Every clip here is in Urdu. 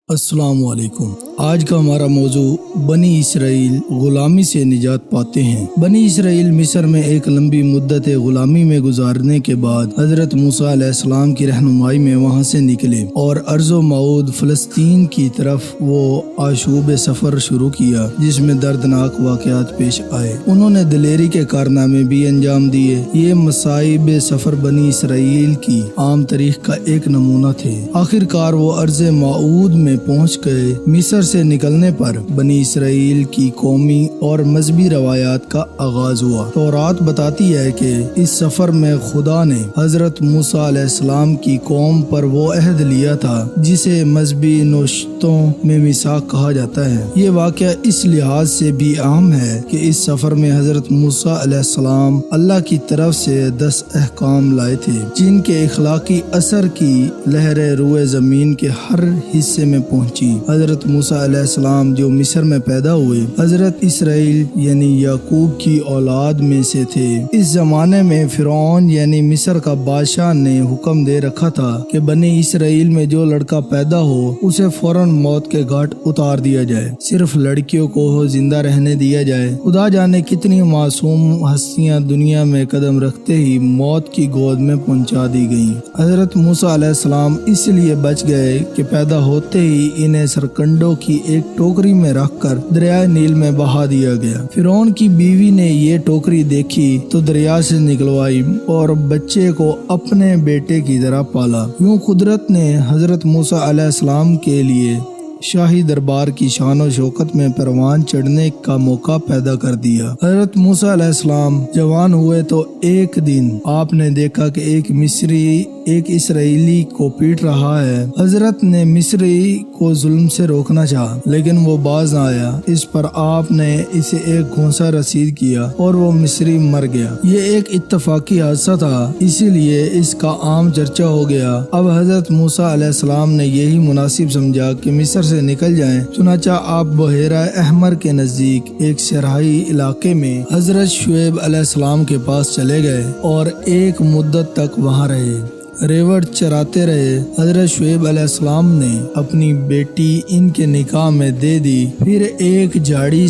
السلام علیکم۔ آج کا ہمارا موضوع بنی اسرائیل غلامی سے نجات پاتے ہیں۔ بنی اسرائیل مصر میں ایک لمبی مدت غلامی میں گزارنے کے بعد حضرت موسیٰ علیہ السلام کی رہنمائی میں وہاں سے نکلے اور ارض و معود فلسطین کی طرف وہ آشوب سفر شروع کیا، جس میں دردناک واقعات پیش آئے۔ انہوں نے دلیری کے کارنامے بھی انجام دیے۔ یہ مصائب سفر بنی اسرائیل کی عام تاریخ کا ایک نمونہ تھے۔ آخر کار وہ ارض معود میں پہنچ گئے۔ مصر سے نکلنے پر بنی اسرائیل کی قومی اور مذہبی روایات کا آغاز ہوا۔ تورات بتاتی ہے کہ اس سفر میں خدا نے حضرت موسیٰ علیہ السلام کی قوم پر وہ عہد لیا تھا جسے مذہبی نوشتوں میں میثاق کہا جاتا ہے۔ یہ واقعہ اس لحاظ سے بھی اہم ہے کہ اس سفر میں حضرت موسیٰ علیہ السلام اللہ کی طرف سے 10 احکام لائے تھے، جن کے اخلاقی اثر کی لہریں روئے زمین کے ہر حصے میں پہنچی۔ حضرت موسیٰ علیہ السلام جو مصر میں پیدا ہوئے، حضرت اسرائیل یعنی یعقوب کی اولاد میں سے تھے۔ اس زمانے میں فرعون یعنی مصر کا بادشاہ نے حکم دے رکھا تھا کہ بنی اسرائیل میں جو لڑکا پیدا ہو اسے فوراً موت کے گھاٹ اتار دیا جائے، صرف لڑکیوں کو زندہ رہنے دیا جائے۔ خدا جانے کتنی معصوم ہستیاں دنیا میں قدم رکھتے ہی موت کی گود میں پہنچا دی گئیں۔ حضرت موسیٰ علیہ السلام اس لیے بچ گئے کہ پیدا ہوتے ہی انہیں سرکنڈوں کی ایک ٹوکری میں رکھ کر دریائے نیل میں بہا دیا گیا۔ فرعون کی بیوی نے یہ ٹوکری دیکھی تو دریا سے نکلوائی اور بچے کو اپنے بیٹے کی طرح پالا۔ یوں قدرت نے حضرت موسیٰ علیہ السلام کے لیے شاہی دربار کی شان و شوکت میں پروان چڑھنے کا موقع پیدا کر دیا۔ حضرت موسیٰ علیہ السلام جوان ہوئے تو ایک دن آپ نے دیکھا کہ ایک مصری ایک اسرائیلی کو پیٹ رہا ہے۔ حضرت نے مصری کو ظلم سے روکنا چاہا لیکن وہ باز نہ آیا۔ اس پر آپ نے اسے ایک گھونسا رسید کیا اور وہ مصری مر گیا۔ یہ ایک اتفاقی حادثہ تھا، اسی لیے اس کا عام چرچا ہو گیا۔ اب حضرت موسیٰ علیہ السلام نے یہی مناسب سمجھا کہ مصر سے نکل جائیں، چنانچہ آپ بحیرہ احمر کے نزدیک ایک صحرائی علاقے میں حضرت شعیب علیہ السلام کے پاس چلے گئے اور ایک مدت تک وہاں رہے، ریوڑ چراتے رہے۔ حضرت شعیب علیہ السلام نے اپنی بیٹی ان کے نکاح میں دے دی۔ پھر ایک جھاڑی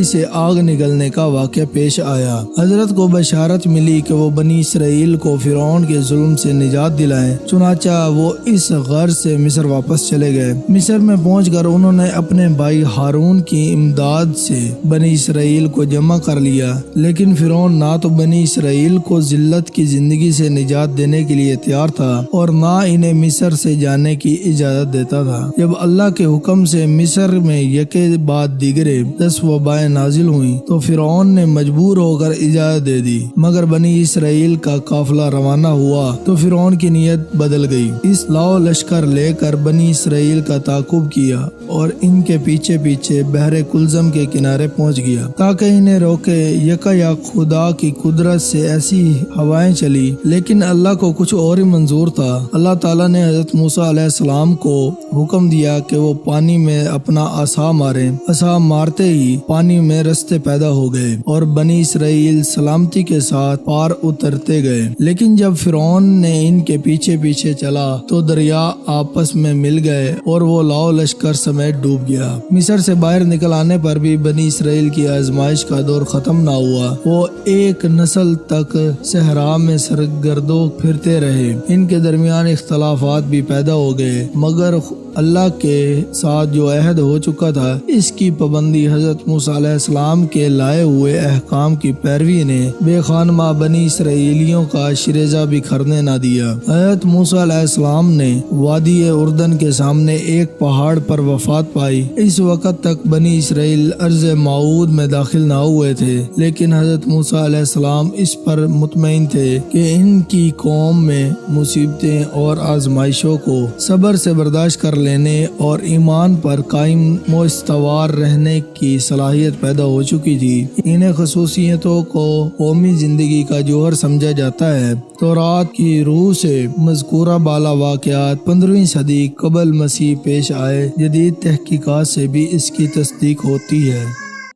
سے آگ نکلنے کا واقعہ پیش آیا۔ حضرت کو بشارت ملی کہ وہ بنی اسرائیل کو فرعون کے ظلم سے نجات دلائیں، چنانچہ وہ اس غرض سے مصر واپس چلے گئے۔ مصر میں پہنچ کر انہوں نے اپنے بھائی ہارون کی امداد سے بنی اسرائیل کو جمع کر لیا، لیکن فرعون نہ تو بنی اسرائیل کو ذلت کی زندگی سے نجات دینے کے لیے تیار تھا اور نہ انہیں مصر سے جانے کی اجازت دیتا تھا۔ جب اللہ کے حکم سے مصر میں یکے بعد دیگرے 10 وبائیں نازل ہوئیں تو فرعون نے مجبور ہو کر اجازت دے دی، مگر بنی اسرائیل کا قافلہ روانہ ہوا تو فرعون کی نیت بدل گئی۔ اس لاؤ لشکر لے کر بنی اسرائیل کا تعاقب کیا اور ان کے پیچھے پیچھے بحر کلزم کے کنارے پہنچ گیا تاکہ انہیں روکے۔ یکایک خدا کی قدرت سے ایسی ہوائیں چلی، لیکن اللہ کو کچھ اور ہی منظور تھا۔ اللہ تعالیٰ نے حضرت موسیٰ علیہ السلام کو حکم دیا کہ وہ پانی میں اپنا عصا ماریں۔ عصا مارتے ہی پانی میں رستے پیدا ہو گئے اور بنی اسرائیل سلامتی کے ساتھ پار اترتے گئے۔ لیکن جب فرعون نے ان کے پیچھے پیچھے چلا تو دریا آپس میں مل گئے اور وہ لاؤ لشکر سمیت ڈوب گیا۔ مصر سے باہر نکل آنے پر بھی بنی اسرائیل کی آزمائش کا دور ختم نہ ہوا۔ وہ ایک نسل تک صحرا میں سرگردوں پھرتے رہے۔ ان کے درمیان اختلافات بھی پیدا ہو گئے، مگر اللہ کے ساتھ جو عہد ہو چکا تھا اس کی پابندی حضرت موسیٰ علیہ السلام کے لائے ہوئے احکام کی پیروی نے بے خانمہ بنی اسرائیلیوں کا شیرازہ بکھرنے نہ دیا۔ حضرت موسیٰ علیہ السلام نے وادی اردن کے سامنے ایک پہاڑ پر وفات پائی۔ اس وقت تک بنی اسرائیل ارض معود میں داخل نہ ہوئے تھے، لیکن حضرت موسیٰ علیہ السلام اس پر مطمئن تھے کہ ان کی قوم میں مصیبتیں اور آزمائشوں کو صبر سے برداشت کر لینے اور ایمان پر قائم و استوار رہنے کی صلاحیت پیدا ہو چکی تھی۔ انہیں خصوصیتوں کو قومی زندگی کا جوہر سمجھا جاتا ہے۔ تورات کی روح سے مذکورہ بالا واقعات 15ویں صدی قبل مسیح پیش آئے۔ جدید تحقیقات سے بھی اس کی تصدیق ہوتی ہے۔